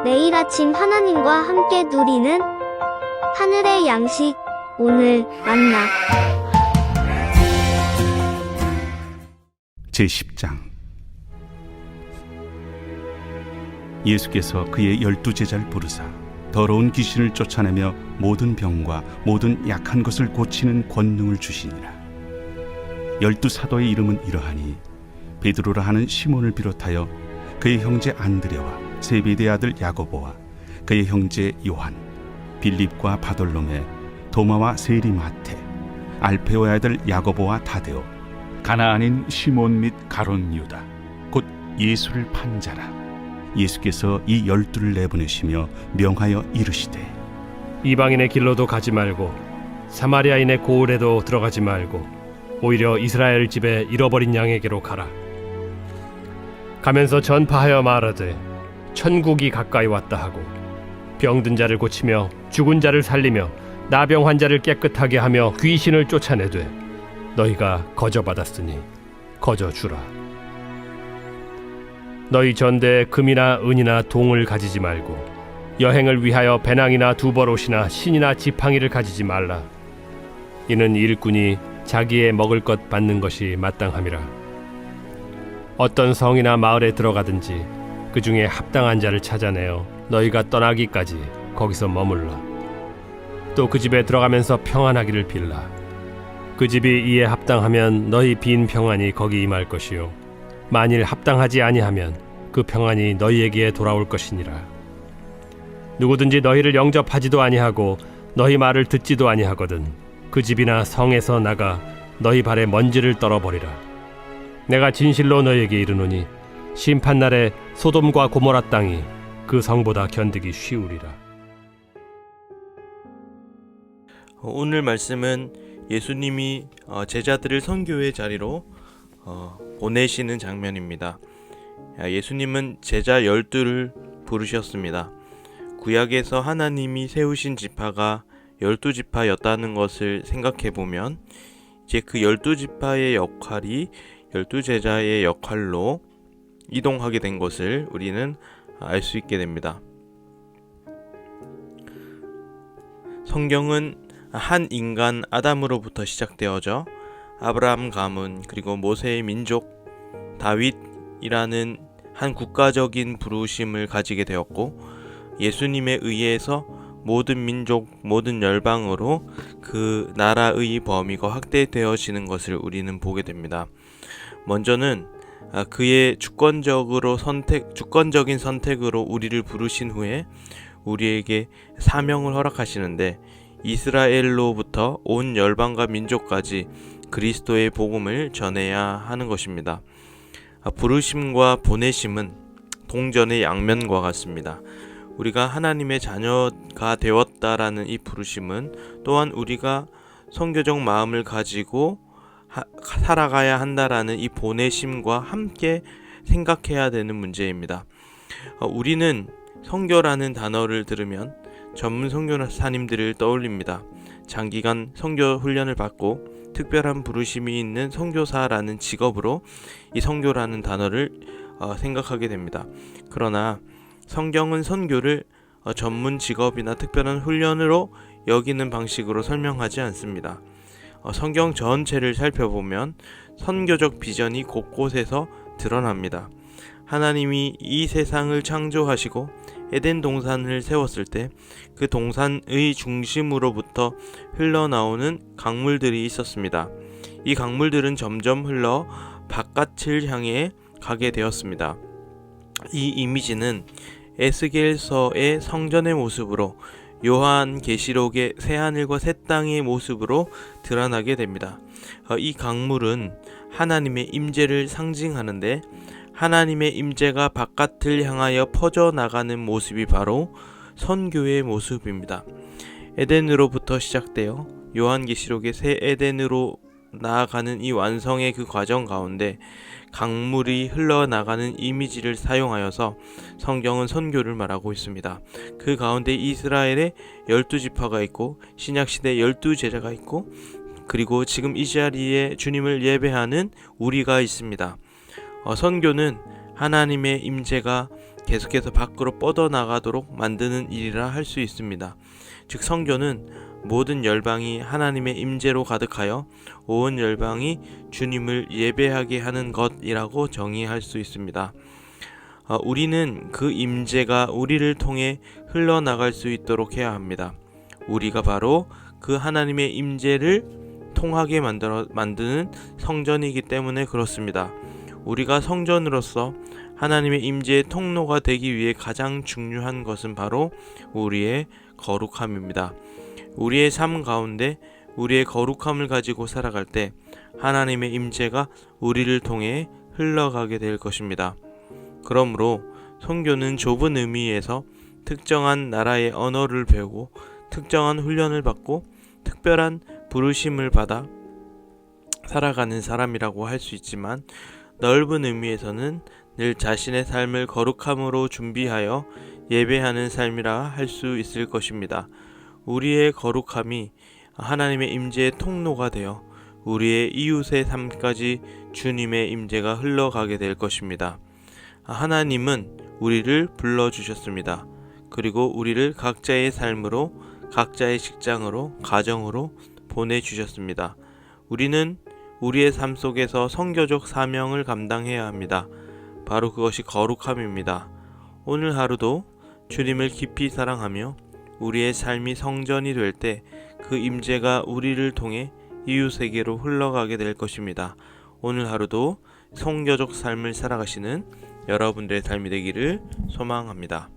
매일 아침 하나님과 함께 누리는 하늘의 양식, 오늘 만나. 제10장. 예수께서 그의 12제자를 부르사 더러운 귀신을 쫓아내며 모든 병과 모든 약한 것을 고치는 권능을 주시니라. 12사도의 이름은 이러하니 베드로라 하는 시몬을 비롯하여 그의 형제 안드레와 세베대의 아들 야고보와 그의 형제 요한, 빌립과 바돌로메, 도마와 세리 마테, 알페오의 아들 야고보와 다데오, 가나안인 시몬 및 가룟 유다, 곧 예수를 판 자라. 예수께서 이 12를 내보내시며 명하여 이르시되, 이방인의 길로도 가지 말고 사마리아인의 고을에도 들어가지 말고 오히려 이스라엘 집에 잃어버린 양에게로 가라. 가면서 전파하여 말하되 천국이 가까이 왔다 하고 병든 자를 고치며 죽은 자를 살리며 나병 환자를 깨끗하게 하며 귀신을 쫓아내되 너희가 거저받았으니 거저주라. 너희 전대에 금이나 은이나 동을 가지지 말고 여행을 위하여 배낭이나 두벌옷이나 신이나 지팡이를 가지지 말라. 이는 일꾼이 자기의 먹을 것 받는 것이 마땅함이라. 어떤 성이나 마을에 들어가든지 그 중에 합당한 자를 찾아내어 너희가 떠나기까지 거기서 머물라. 또 그 집에 들어가면서 평안하기를 빌라. 그 집이 이에 합당하면 너희 빈 평안이 거기 임할 것이요 만일 합당하지 아니하면 그 평안이 너희에게 돌아올 것이니라. 누구든지 너희를 영접하지도 아니하고 너희 말을 듣지도 아니하거든 그 집이나 성에서 나가 너희 발에 먼지를 떨어버리라. 내가 진실로 너희에게 이르노니 심판날에 소돔과 고모라 땅이 그 성보다 견디기 쉬우리라. 오늘 말씀은 예수님이 제자들을 선교의 자리로 보내시는 장면입니다. 예수님은 제자 12를 부르셨습니다. 구약에서 하나님이 세우신 지파가 12지파였다는 것을 생각해보면 이제 그 12지파의 역할이 12제자의 역할로 이동하게 된 것을 우리는 알 수 있게 됩니다. 성경은 한 인간 아담으로부터 시작되어져 아브라함 가문 그리고 모세의 민족 다윗이라는 한 국가적인 부르심을 가지게 되었고 예수님에 의해서 모든 민족 모든 열방으로 그 나라의 범위가 확대되어지는 것을 우리는 보게 됩니다. 먼저는 그의 주권적인 선택으로 우리를 부르신 후에 우리에게 사명을 허락하시는데 이스라엘로부터 온 열방과 민족까지 그리스도의 복음을 전해야 하는 것입니다. 부르심과 보내심은 동전의 양면과 같습니다. 우리가 하나님의 자녀가 되었다라는 이 부르심은 또한 우리가 선교적 마음을 가지고 살아가야 한다라는 이 보내심과 함께 생각해야 되는 문제입니다. 우리는 선교라는 단어를 들으면 전문 선교사님들을 떠올립니다. 장기간 선교 훈련을 받고 특별한 부르심이 있는 선교사라는 직업으로 이 선교라는 단어를 생각하게 됩니다. 그러나 성경은 선교를 전문 직업이나 특별한 훈련으로 여기는 방식으로 설명하지 않습니다. 성경 전체를 살펴보면 선교적 비전이 곳곳에서 드러납니다. 하나님이 이 세상을 창조하시고 에덴 동산을 세웠을 때 그 동산의 중심으로부터 흘러나오는 강물들이 있었습니다. 이 강물들은 점점 흘러 바깥을 향해 가게 되었습니다. 이 이미지는 에스겔서의 성전의 모습으로 요한계시록의 새하늘과 새 땅의 모습으로 드러나게 됩니다. 이 강물은 하나님의 임재를 상징하는데 하나님의 임재가 바깥을 향하여 퍼져나가는 모습이 바로 선교의 모습입니다. 에덴으로부터 시작되어 요한계시록의 새 에덴으로 나아가는 이 완성의 그 과정 가운데 강물이 흘러나가는 이미지를 사용하여서 성경은 선교를 말하고 있습니다. 그 가운데 이스라엘에 12지파가 있고 신약시대 12제자가 있고 그리고 지금 이 자리에 주님을 예배하는 우리가 있습니다. 선교는 하나님의 임재가 계속해서 밖으로 뻗어나가도록 만드는 일이라 할 수 있습니다. 즉 성교는 모든 열방이 하나님의 임재로 가득하여 온 열방이 주님을 예배하게 하는 것이라고 정의할 수 있습니다. 우리는 그 임재가 우리를 통해 흘러나갈 수 있도록 해야 합니다. 우리가 바로 그 하나님의 임재를 통하게 만드는 성전이기 때문에 그렇습니다. 우리가 성전으로서 하나님의 임재의 통로가 되기 위해 가장 중요한 것은 바로 우리의 거룩함입니다. 우리의 삶 가운데 우리의 거룩함을 가지고 살아갈 때 하나님의 임재가 우리를 통해 흘러가게 될 것입니다. 그러므로 선교는 좁은 의미에서 특정한 나라의 언어를 배우고 특정한 훈련을 받고 특별한 부르심을 받아 살아가는 사람이라고 할 수 있지만, 넓은 의미에서는 늘 자신의 삶을 거룩함으로 준비하여 예배하는 삶이라 할 수 있을 것입니다. 우리의 거룩함이 하나님의 임재의 통로가 되어 우리의 이웃의 삶까지 주님의 임재가 흘러가게 될 것입니다. 하나님은 우리를 불러주셨습니다. 그리고 우리를 각자의 삶으로, 각자의 직장으로, 가정으로 보내주셨습니다. 우리는 우리의 삶 속에서 선교적 사명을 감당해야 합니다. 바로 그것이 거룩함입니다. 오늘 하루도 주님을 깊이 사랑하며 우리의 삶이 성전이 될 때 그 임재가 우리를 통해 이웃에게로 흘러가게 될 것입니다. 오늘 하루도 선교적 삶을 살아가시는 여러분들의 삶이 되기를 소망합니다.